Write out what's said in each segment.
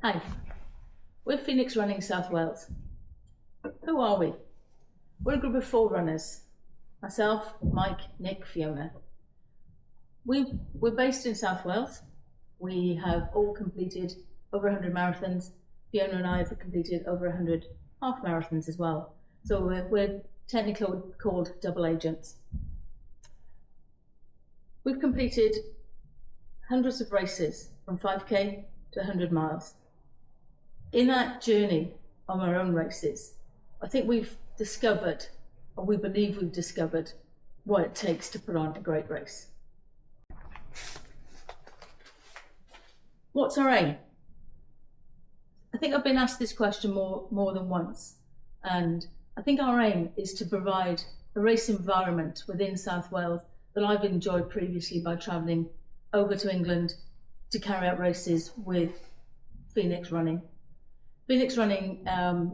Hi, we're Phoenix Running South Wales. Who are we? We're a group of 4 runners. Myself, Mike, Nick, Fiona. We're based in South Wales. We have all completed over 100 marathons. Fiona and I have completed over 100 half marathons as well. So we're technically called double agents. We've completed hundreds of races from 5k to 100 miles. In that journey on our own races, I think we've discovered, or we believe we've discovered, what it takes to put on a great race. What's our aim? I think I've been asked this question more than once, and I think our aim is to provide a race environment within South Wales that I've enjoyed previously by travelling over to England to carry out races with Phoenix Running. Phoenix Running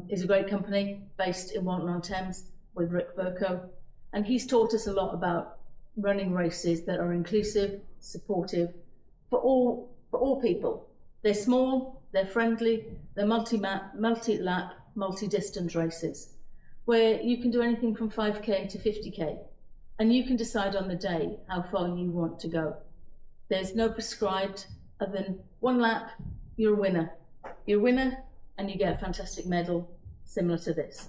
is a great company based in Walton-on-Thames with Rick Verco, and he's taught us a lot about running races that are inclusive, supportive for all people. They're small, they're friendly, they're multi-lap, multi-distance races where you can do anything from 5k to 50k, and you can decide on the day how far you want to go. There's no prescribed other than 1 lap, you're a winner. You're a winner and you get a fantastic medal similar to this.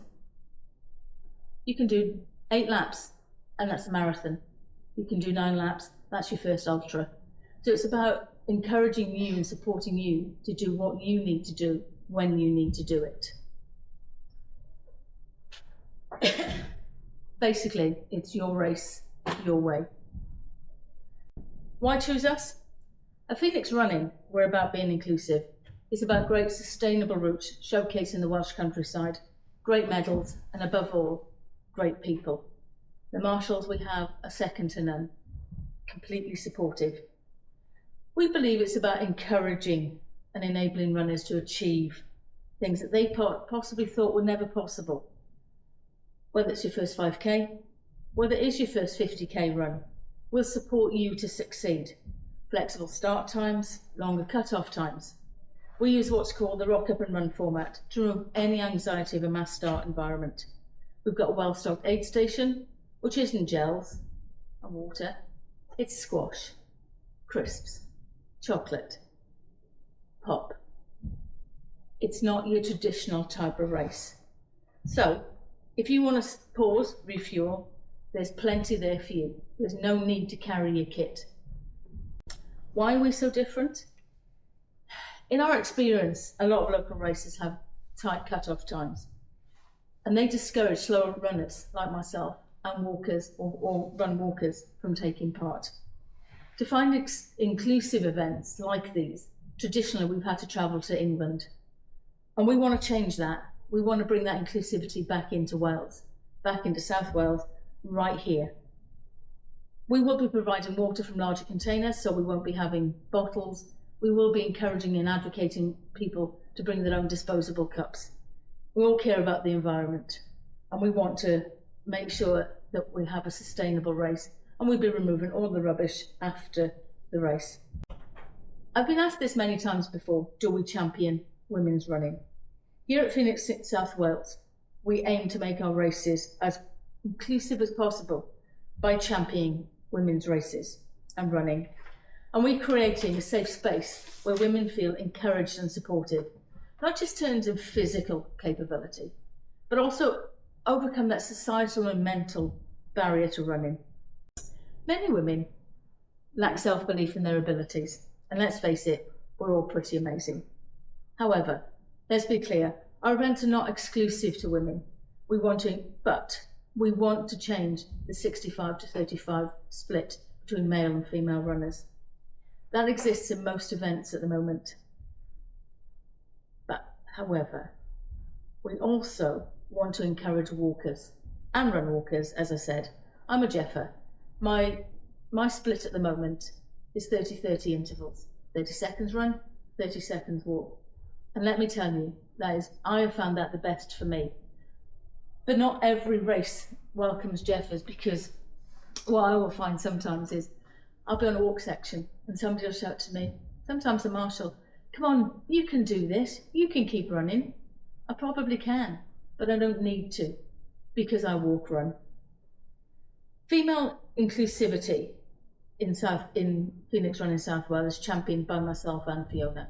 You can do 8 laps and that's a marathon. You can do 9 laps, that's your first ultra. So it's about encouraging you and supporting you to do what you need to do when you need to do it. Basically, it's your race, your way. Why choose us? At Phoenix Running, we're about being inclusive. It's about great sustainable routes, showcasing the Welsh countryside, great medals, and above all, great people. The marshals we have are second to none, completely supportive. We believe it's about encouraging and enabling runners to achieve things that they possibly thought were never possible. Whether it's your first 5k, whether it is your first 50k run, we'll support you to succeed. Flexible start times, longer cut-off times. We use what's called the rock up and run format to remove any anxiety of a mass start environment. We've got a well-stocked aid station, which isn't gels and water, it's squash, crisps, chocolate, pop. It's not your traditional type of race. So, if you want to pause, refuel, there's plenty there for you. There's no need to carry your kit. Why are we so different? In our experience, a lot of local races have tight cut-off times, and they discourage slower runners like myself and walkers or run walkers from taking part. To find inclusive events like these, traditionally we've had to travel to England, and we want to change that. We want to bring that inclusivity back into Wales, back into South Wales, right here. We will be providing water from larger containers, so we won't be having bottles. We will be encouraging and advocating people to bring their own disposable cups. We all care about the environment, and we want to make sure that we have a sustainable race, and we'll be removing all the rubbish after the race. I've been asked this many times before, do we champion women's running? Here at Phoenix South Wales, we aim to make our races as inclusive as possible by championing women's races and running. And we're creating a safe space where women feel encouraged and supported, not just in terms of physical capability, but also overcome that societal and mental barrier to running. Many women lack self-belief in their abilities, and let's face it, we're all pretty amazing. However, let's be clear, our events are not exclusive to women. We want to change the 65 to 35 split between male and female runners. That exists in most events at the moment. But, however, we also want to encourage walkers and run walkers, as I said. I'm a Jeffer. My split at the moment is 30-30 intervals. 30 seconds run, 30 seconds walk. And let me tell you, I have found that the best for me. But not every race welcomes Jeffers, because what I will find sometimes is I'll be on a walk section and somebody will shout to me, sometimes a marshal, come on, you can do this, you can keep running. I probably can, but I don't need to because I walk run. Female inclusivity in Phoenix Running South Wales is championed by myself and Fiona.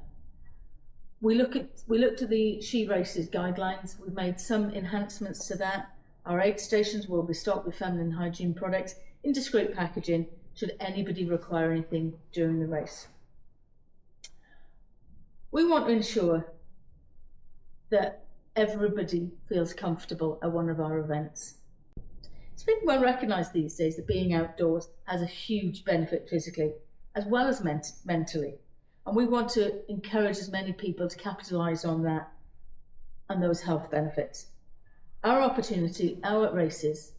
We looked at the She Races guidelines. We've made some enhancements to that. Our aid stations will be stocked with feminine hygiene products in discreet packaging should anybody require anything during the race. We want to ensure that everybody feels comfortable at one of our events. It's been well recognised these days that being outdoors has a huge benefit physically as well as mentally, and we want to encourage as many people to capitalise on that and those health benefits. Our races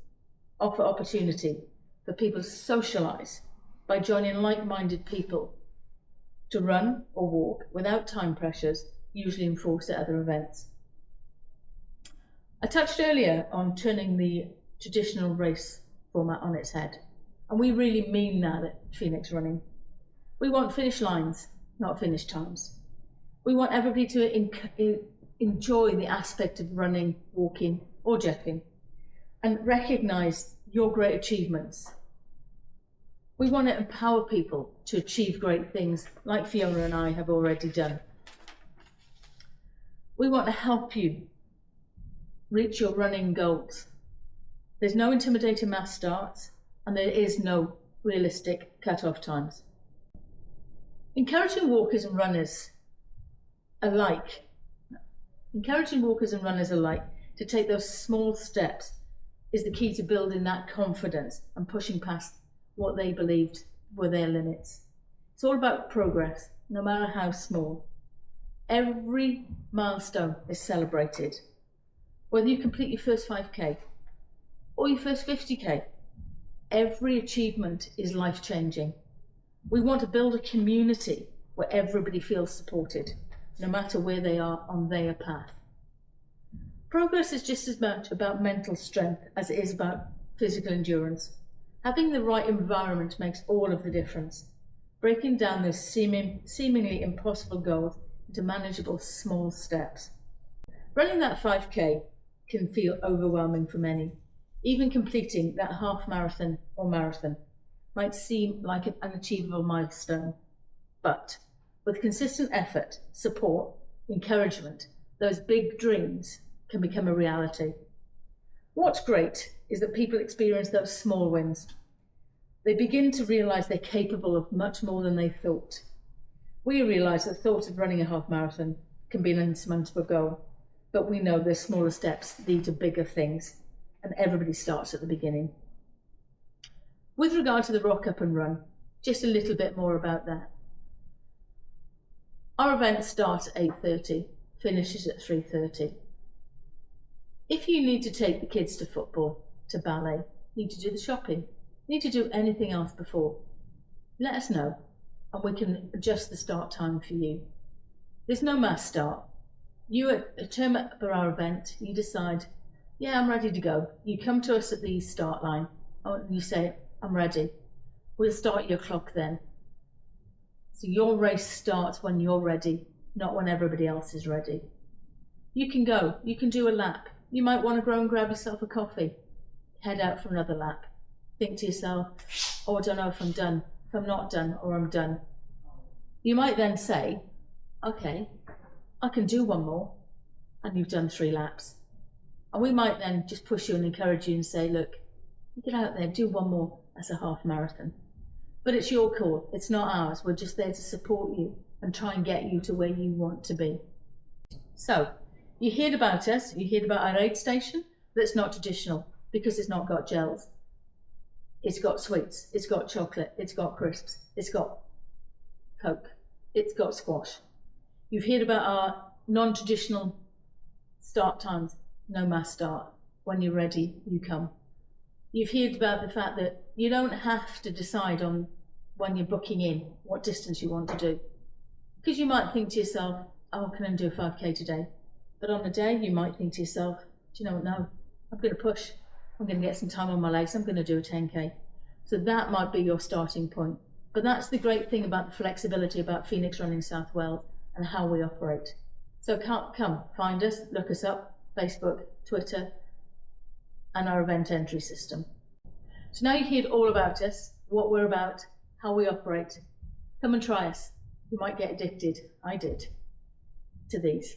offer opportunity for people to socialise by joining like-minded people to run or walk without time pressures usually enforced at other events. I touched earlier on turning the traditional race format on its head, and we really mean that at Phoenix Running. We want finish lines, not finish times. We want everybody to enjoy the aspect of running, walking or jeffing and recognise your great achievements. We want to empower people to achieve great things like Fiona and I have already done. We want to help you reach your running goals. There's no intimidating mass starts and there is no realistic cut-off times. Encouraging walkers and runners alike to take those small steps is the key to building that confidence and pushing past what they believed were their limits. It's all about progress, no matter how small. Every milestone is celebrated. Whether you complete your first 5K or your first 50K, every achievement is life-changing. We want to build a community where everybody feels supported, no matter where they are on their path. Progress is just as much about mental strength as it is about physical endurance. Having the right environment makes all of the difference, breaking down those seemingly impossible goals into manageable small steps. Running that 5K can feel overwhelming for many. Even completing that half marathon or marathon might seem like an unachievable milestone, but with consistent effort, support, encouragement, those big dreams can become a reality. What's great is that people experience those small wins. They begin to realise they're capable of much more than they thought. We realise that the thought of running a half marathon can be an insurmountable goal, but we know there's smaller steps lead to bigger things, and everybody starts at the beginning. With regard to the Rock Up and Run, just a little bit more about that. Our event starts at 8:30, finishes at 3:30. If you need to take the kids to football, to ballet, need to do the shopping, need to do anything else before, let us know and we can adjust the start time for you. There's no mass start. You turn up for our event, you decide, yeah, I'm ready to go. You come to us at the start line and you say, I'm ready. We'll start your clock then. So your race starts when you're ready, not when everybody else is ready. You can go, you can do a lap. You might want to go and grab yourself a coffee, head out for another lap. Think to yourself, oh, I don't know if I'm done, if I'm not done, or I'm done. You might then say, okay, I can do one more, and you've done 3 laps. And we might then just push you and encourage you and say, look, get out there, do one more as a half marathon. But it's your call, it's not ours. We're just there to support you and try and get you to where you want to be. So, you heard about us, you heard about our aid station. That's not traditional because it's not got gels. It's got sweets, it's got chocolate, it's got crisps, it's got Coke, it's got squash. You've heard about our non-traditional start times, no mass start. When you're ready, you come. You've heard about the fact that you don't have to decide on when you're booking in what distance you want to do. Because you might think to yourself, oh, can I do a 5K today? But on the day, you might think to yourself, do you know what, no, I'm going to push. I'm going to get some time on my legs. I'm going to do a 10K. So that might be your starting point. But that's the great thing about the flexibility about Phoenix Running South Wales and how we operate. So come, find us, look us up, Facebook, Twitter, and our event entry system. So now you've heard all about us, what we're about, how we operate. Come and try us. You might get addicted, I did, to these.